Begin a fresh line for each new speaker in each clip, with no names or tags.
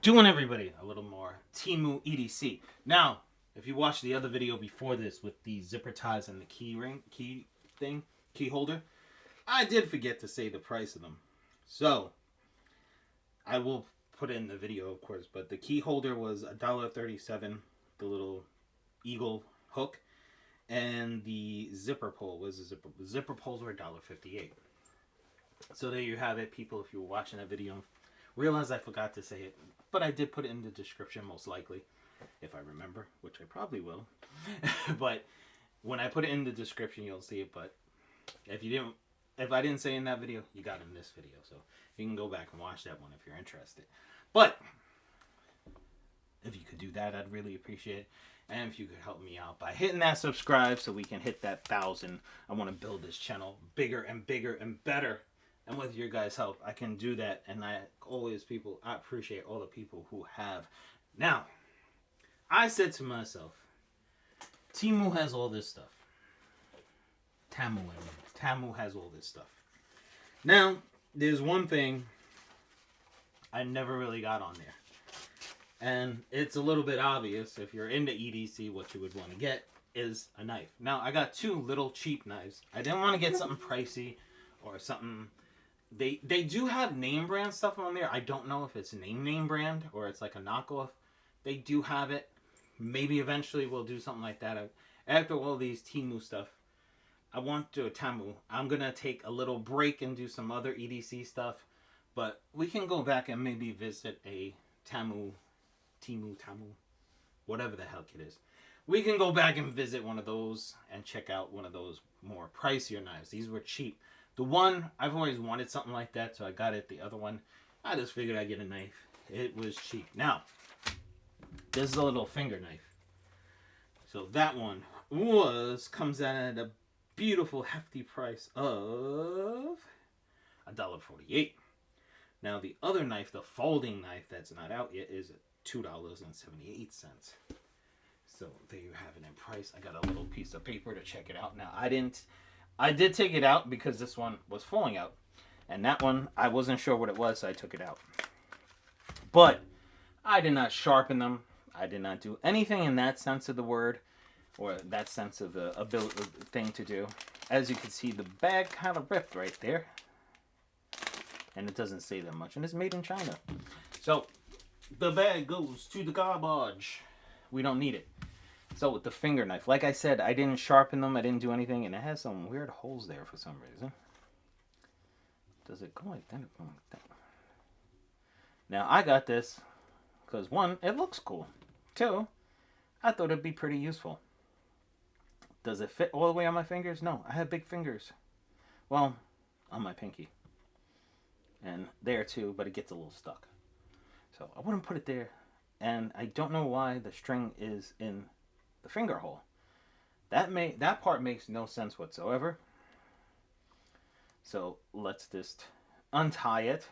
doing, everybody? A little more Temu EDC. Now, if you watched the other video before this with the zipper ties and the key holder, I did forget to say the price of them. So, I will put it in the video, of course, but the key holder was $1.37, the little eagle hook, and the zipper pole was zipper poles were $1.58. So there you have it, people. If you were watching that video, realize I forgot to say it, but I did put it in the description, most likely, if I remember, which I probably will. But when I put it in the description, you'll see it. But if I didn't say it in that video, you got it in this video. So you can go back and watch that one if you're interested. But if you could do that, I'd really appreciate it. And if you could help me out by hitting that subscribe so we can hit that 1,000. I want to build this channel bigger and bigger and better. And with your guys' help, I can do that. And I appreciate all the people who have. Now, I said to myself, Temu has all this stuff. Temu has all this stuff. Now, there's one thing I never really got on there. And it's a little bit obvious if you're into EDC, what you would want to get is a knife. Now, I got two little cheap knives. I didn't want to get something pricey or something. They do have name brand stuff on there. I don't know if it's name brand or it's like a knockoff. They do have it. Maybe eventually we'll do something like that. After all these Temu stuff, I want to do a Temu. I'm going to take a little break and do some other EDC stuff. But we can go back and maybe visit a Temu, whatever the heck it is. We can go back and visit one of those and check out one of those more pricier knives. These were cheap. The one, I've always wanted something like that, so I got it. The other one, I just figured I'd get a knife. It was cheap. Now, this is a little finger knife. So that one comes out at a beautiful, hefty price of $1.48. Now, the other knife, the folding knife that's not out yet, is $2.78. So there you have it in price. I got a little piece of paper to check it out. Now, I did take it out because this one was falling out. And that one, I wasn't sure what it was, so I took it out. But I did not sharpen them. I did not do anything in that sense of the word, or that sense of the ability thing to do. As you can see, the bag kind of ripped right there. And it doesn't say that much. And it's made in China. So the bag goes to the garbage. We don't need it. So with the finger knife, like I said, I didn't sharpen them. I didn't do anything. And it has some weird holes there for some reason. Does it go like that? Go like that? Now, I got this because, one, it looks cool. Two, I thought it'd be pretty useful. Does it fit all the way on my fingers? No, I have big fingers. Well, on my pinky. And there too, but it gets a little stuck. So I wouldn't put it there. And I don't know why the string is in the finger hole. That part makes no sense whatsoever. So let's just untie it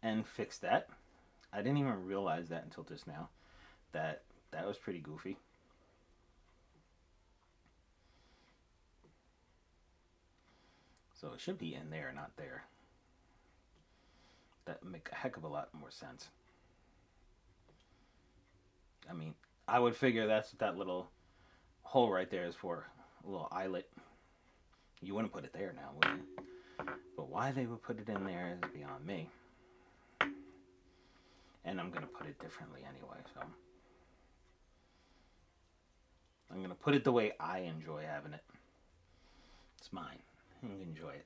and fix that. I didn't even realize that until just now. That was pretty goofy. So it should be in there, not there. That would make a heck of a lot more sense. I mean, I would figure that little hole right there is for a little eyelet. You wouldn't put it there now, would you? But why they would put it in there is beyond me. And I'm going to put it differently anyway, so. I'm going to put it the way I enjoy having it. It's mine. You can enjoy it.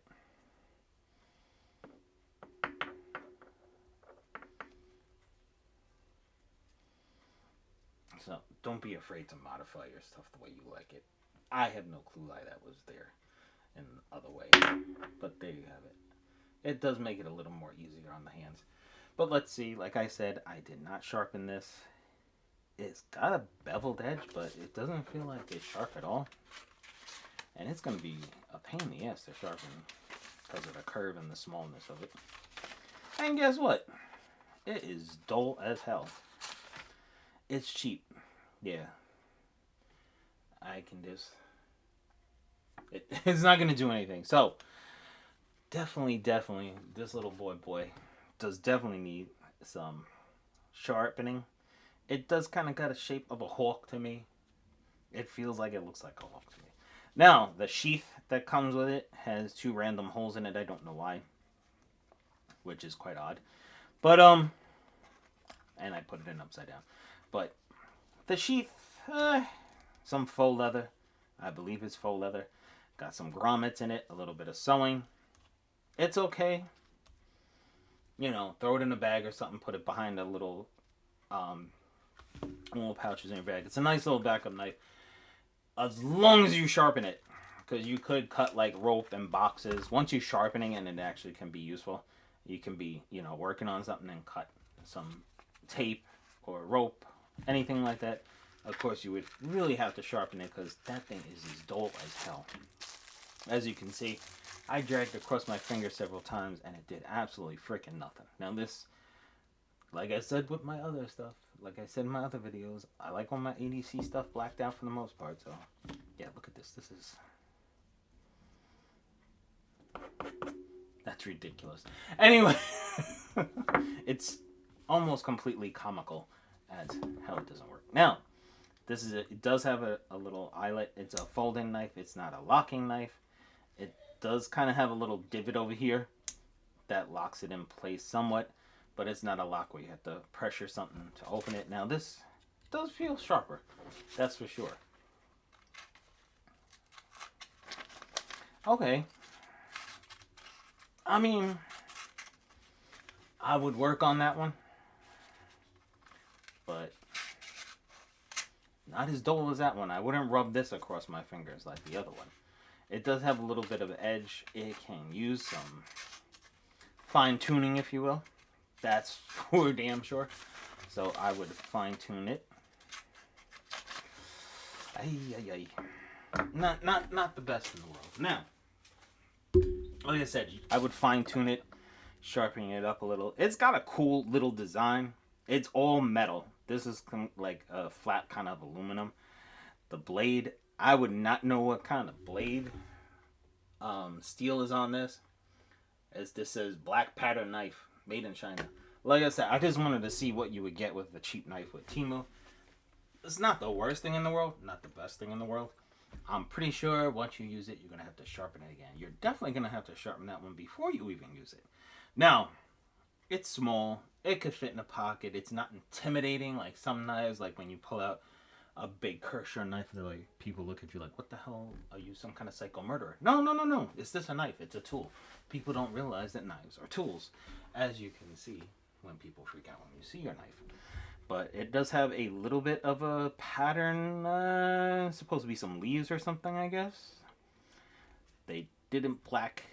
So don't be afraid to modify your stuff the way you like it. I have no clue why that was there in the other way. But there you have it. It does make it a little more easier on the hands. But let's see. Like I said, I did not sharpen this. It's got a beveled edge, but it doesn't feel like it's sharp at all. And it's going to be a pain in the ass to sharpen because of the curve and the smallness of it. And guess what? It is dull as hell. It's cheap. Yeah. I can just... It's not going to do anything. So, definitely, this little boy does definitely need some sharpening. It does kind of got a shape of a hawk to me. It feels like it looks like a hawk to me. Now, the sheath that comes with it has 2 random holes in it. I don't know why, which is quite odd. But, and I put it in upside down. But the sheath, some faux leather. I believe it's faux leather. Got some grommets in it, a little bit of sewing. It's okay. You know, throw it in a bag or something, put it behind a little pouches in your bag. It's a nice little backup knife. As long as you sharpen it. Because you could cut like rope and boxes. Once you sharpening it, it actually can be useful. You can be, you know, working on something and cut some tape or rope, anything like that. Of course, you would really have to sharpen it because that thing is as dull as hell. As you can see, I dragged across my finger several times and it did absolutely freaking nothing. Now this, like I said with my other stuff, like I said in my other videos, I like all my EDC stuff blacked out for the most part. So, yeah, look at this. This is... That's ridiculous. Anyway, it's almost completely comical as how it doesn't work. Now, this is it does have a little eyelet. It's a folding knife. It's not a locking knife. It does kind of have a little divot over here that locks it in place somewhat, but it's not a lock where you have to pressure something to open it. Now, this does feel sharper. That's for sure. Okay. I mean, I would work on that one, but not as dull as that one. I wouldn't rub this across my fingers like the other one. It does have a little bit of edge. It can use some fine tuning, if you will. That's for damn sure. So I would fine tune it. Not the best in the world. Now, like I said, I would fine tune it, sharpening it up a little. It's got a cool little design. It's all metal. This is like a flat kind of aluminum. The blade, I would not know what kind of blade steel is on this. As this says black pattern knife made in China. Like I said, I just wanted to see what you would get with the cheap knife with Temu. It's not the worst thing in the world, not the best thing in the world. I'm pretty sure once you use it, you're going to have to sharpen it again. You're definitely going to have to sharpen that one before you even use it. Now, it's small. It could fit in a pocket. It's not intimidating like some knives, like when you pull out a big Kershaw knife, they're like, people look at you like, what the hell? Are you some kind of psycho murderer? No. It's just a knife. It's a tool. People don't realize that knives are tools, as you can see when people freak out when you see your knife. But it does have a little bit of a pattern. Supposed to be some leaves or something, I guess. They didn't black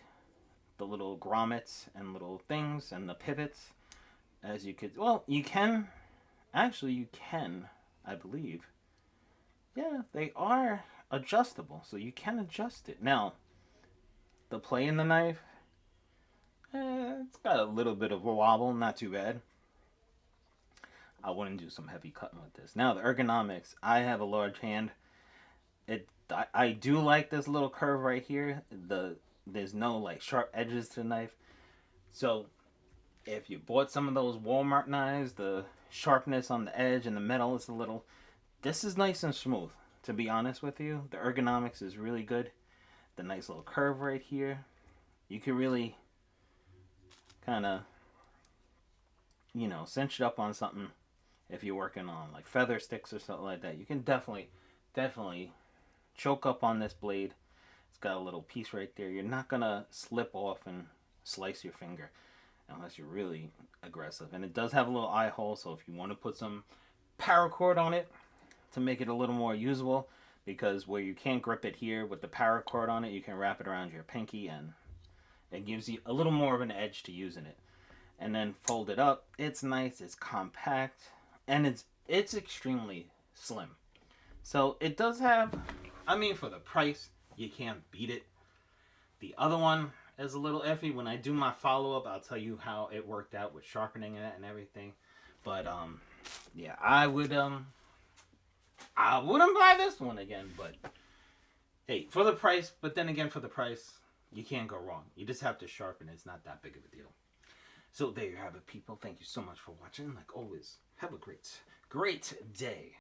the little grommets and little things and the pivots. As you could, well, you can. Actually, you can, I believe. Yeah, they are adjustable, so you can adjust it. Now, the play in the knife, it's got a little bit of a wobble, not too bad. I wouldn't do some heavy cutting with this. Now, the ergonomics. I have a large hand. I do like this little curve right here. There's no like sharp edges to the knife. So, if you bought some of those Walmart knives, the sharpness on the edge and the metal is a little... This is nice and smooth, to be honest with you. The ergonomics is really good. The nice little curve right here. You can really kind of, you know, cinch it up on something. If you're working on like feather sticks or something like that, you can definitely choke up on this blade. It's got a little piece right there. You're not going to slip off and slice your finger unless you're really aggressive. And it does have a little eye hole, so if you want to put some paracord on it to make it a little more usable, because where you can't grip it here with the paracord on it, you can wrap it around your pinky and it gives you a little more of an edge to using it. And then fold it up. It's nice, it's compact, and it's extremely slim. So it does have, I mean, for the price, you can't beat it. The other one is a little iffy. When I do my follow-up, I'll tell you how it worked out with sharpening it and everything. But yeah, I wouldn't buy this one again, but hey, for the price, but then again, for the price, you can't go wrong. You just have to sharpen it. It's not that big of a deal. So there you have it, people. Thank you so much for watching. Like always, have a great day.